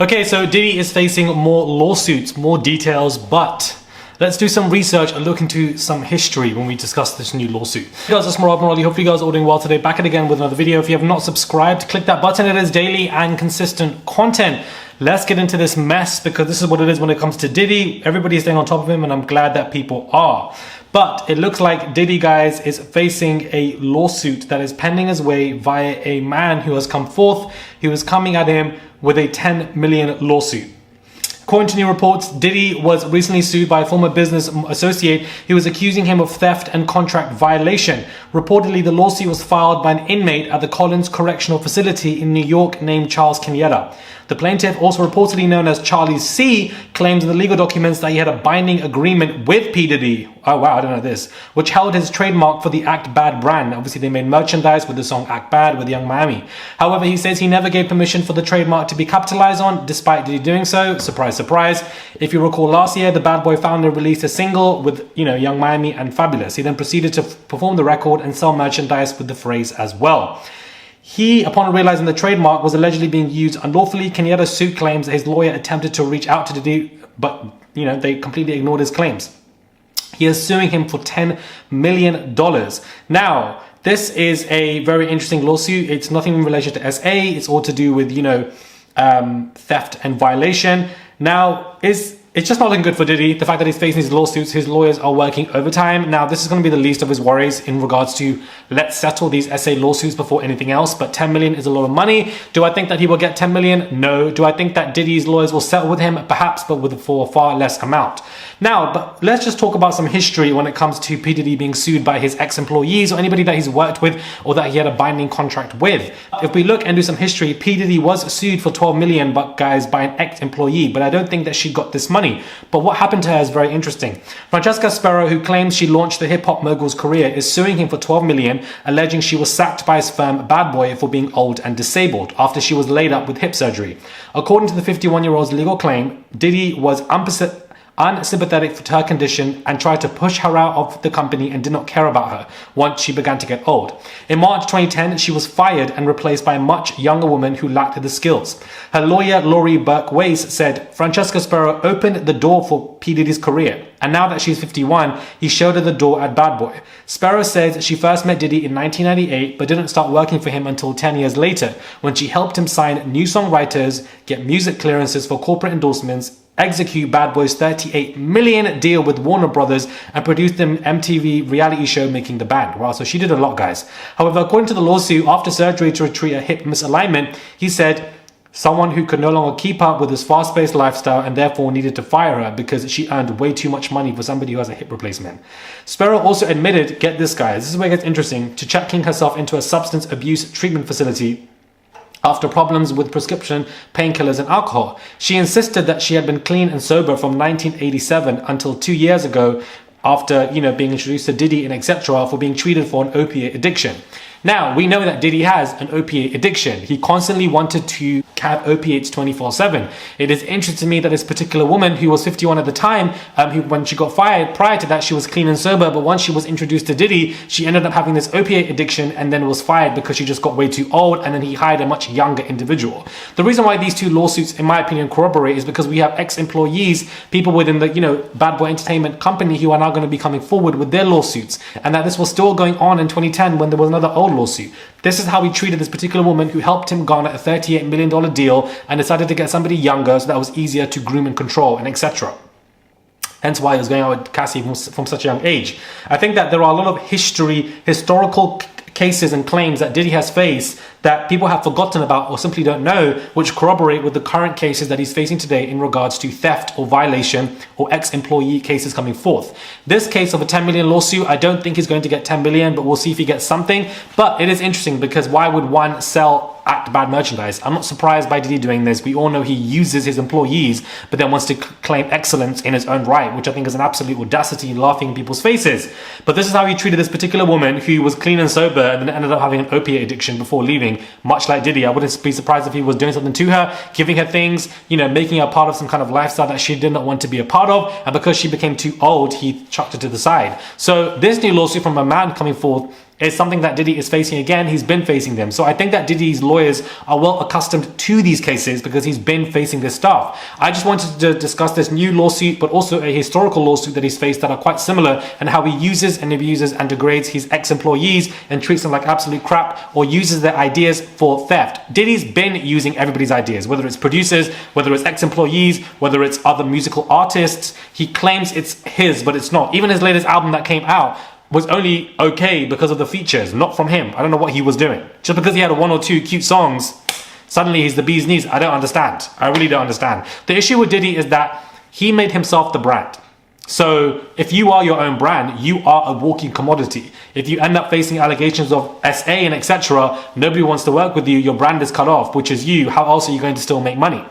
Okay, so Diddy is facing more lawsuits, more details, but let's do some research and look into some history when we discuss this new lawsuit. Hey guys, it's Rob Morelli. Hope you guys are all doing well today. Back at again with another video. If you have not subscribed, click that button. It is daily and consistent content. Let's get into this mess because this is what it is when it comes to Diddy. Everybody's staying on top of him and I'm glad that people are. But it looks like Diddy, guys, is facing a lawsuit that is pending his way via a man who has come forth. He was coming at him with a 10 million lawsuit. According to new reports, Diddy was recently sued by a former business associate who was accusing him of theft and contract violation. Reportedly, the lawsuit was filed by an inmate at the Collins Correctional Facility in New York named Charles Kenyatta. The plaintiff, also reportedly known as Charlie C, claims in the legal documents that he had a binding agreement with P. Diddy, oh wow, I don't know this, which held his trademark for the Act Bad brand. Obviously, they made merchandise with the song Act Bad with Young Miami. However, he says he never gave permission for the trademark to be capitalized on, despite Diddy doing so. Surprise, surprise. If you recall, last year, the Bad Boy founder released a single with, Young Miami and Fabulous. He then proceeded to perform the record and sell merchandise with the phrase as well. He, upon realizing the trademark was allegedly being used unlawfully, Kenyatta's suit claims that his lawyer attempted to reach out to Diddy, but, they completely ignored his claims. He is suing him for $10 million. Now, this is a very interesting lawsuit. It's nothing in relation to SA. It's all to do with, theft and violation. Now, it's just not looking good for Diddy. The fact that he's facing these lawsuits, his lawyers are working overtime. Now, this is going to be the least of his worries in regards to let's settle these SA lawsuits before anything else. But 10 million is a lot of money. Do I think that he will get 10 million? No. Do I think that Diddy's lawyers will settle with him? Perhaps, but for a far less amount. Now, but let's just talk about some history when it comes to P. Diddy being sued by his ex-employees or anybody that he's worked with or that he had a binding contract with. If we look and do some history, P. Diddy was sued for 12 million, but guys, by an ex-employee. But I don't think that she got this money. But what happened to her is very interesting. Francesca Sparrow, who claims she launched the hip-hop mogul's career, is suing him for 12 million, alleging she was sacked by his firm Bad Boy for being old and disabled after she was laid up with hip surgery. According to the 51-year-old's legal claim, Diddy was unsympathetic to her condition and tried to push her out of the company and did not care about her once she began to get old. In March 2010, she was fired and replaced by a much younger woman who lacked the skills. Her lawyer, Laurie Burke-Weiss, said Francesca Sparrow opened the door for P. Diddy's career, and now that she's 51, he showed her the door at Bad Boy. Sparrow says she first met Diddy in 1998 but didn't start working for him until 10 years later when she helped him sign new songwriters, get music clearances for corporate endorsements, execute Bad Boy's $38 million deal with Warner Brothers and produce the MTV reality show Making the Band. Wow, so she did a lot, guys. However, according to the lawsuit, after surgery to treat a hip misalignment, he said someone who could no longer keep up with his fast-paced lifestyle and therefore needed to fire her because she earned way too much money for somebody who has a hip replacement. Sparrow also admitted, get this, guys, this is where it gets interesting, to checking herself into a substance abuse treatment facility after problems with prescription painkillers and alcohol. She insisted that she had been clean and sober from 1987 until 2 years ago after, being introduced to Diddy and etc. for being treated for an opiate addiction. Now, we know that Diddy has an opiate addiction. He constantly wanted to have opiates 24/7. It is interesting to me that this particular woman, who was 51 at the time, when she got fired, prior to that, she was clean and sober, but once she was introduced to Diddy, she ended up having this opiate addiction and then was fired because she just got way too old, and then he hired a much younger individual. The reason why these two lawsuits, in my opinion, corroborate is because we have ex-employees, people within the, Bad Boy Entertainment company who are now going to be coming forward with their lawsuits, and that this was still going on in 2010 when there was another old lawsuit. This is how he treated this particular woman who helped him garner a $38 million deal and decided to get somebody younger so that was easier to groom and control and etc. Hence why he was going out with Cassie from such a young age. I think that there are a lot of historical cases and claims that Diddy has faced that people have forgotten about or simply don't know, which corroborate with the current cases that he's facing today in regards to theft or violation or ex-employee cases coming forth. This case of a 10 million lawsuit, I don't think he's going to get 10 million, but we'll see if he gets something. But it is interesting because why would one sell Act Bad merchandise? I'm not surprised by Diddy doing this. We all know he uses his employees, but then wants to claim excellence in his own right, which I think is an absolute audacity, laughing in people's faces. But this is how he treated this particular woman who was clean and sober and then ended up having an opiate addiction before leaving, much like Diddy. I wouldn't be surprised if he was doing something to her, giving her things, making her part of some kind of lifestyle that she did not want to be a part of, and because she became too old, he chucked her to the side. So this new lawsuit from a man coming forth is something that Diddy is facing again. He's been facing them. So I think that Diddy's lawyers are well accustomed to these cases because he's been facing this stuff. I just wanted to discuss this new lawsuit, but also a historical lawsuit that he's faced that are quite similar, and how he uses and abuses and degrades his ex-employees and treats them like absolute crap, or uses their ideas for theft. Diddy's been using everybody's ideas, whether it's producers, whether it's ex-employees, whether it's other musical artists. He claims it's his, but it's not. Even his latest album that came out was only okay because of the features, not from him. I don't know what he was doing. Just because he had one or two cute songs, suddenly he's the bee's knees. I don't understand. I really don't understand. The issue with Diddy is that he made himself the brand. So if you are your own brand, you are a walking commodity. If you end up facing allegations of SA and etc., nobody wants to work with you, your brand is cut off, which is you. How else are you going to still make money?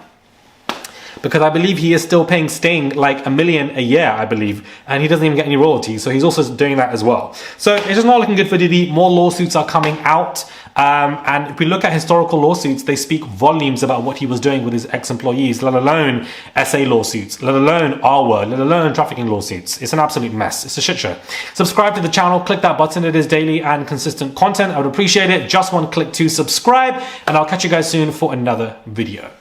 Because I believe he is still paying Sting like $1 million a year, I believe, and he doesn't even get any royalties, so he's also doing that as well. So it's just not looking good for Diddy. More lawsuits are coming out, and if we look at historical lawsuits, they speak volumes about what he was doing with his ex-employees, let alone SA lawsuits, let alone R-word, let alone trafficking lawsuits. It's an absolute mess. It's a shit show. Subscribe to the channel, click that button. It is daily and consistent content. I would appreciate it. Just one click to subscribe, and I'll catch you guys soon for another video.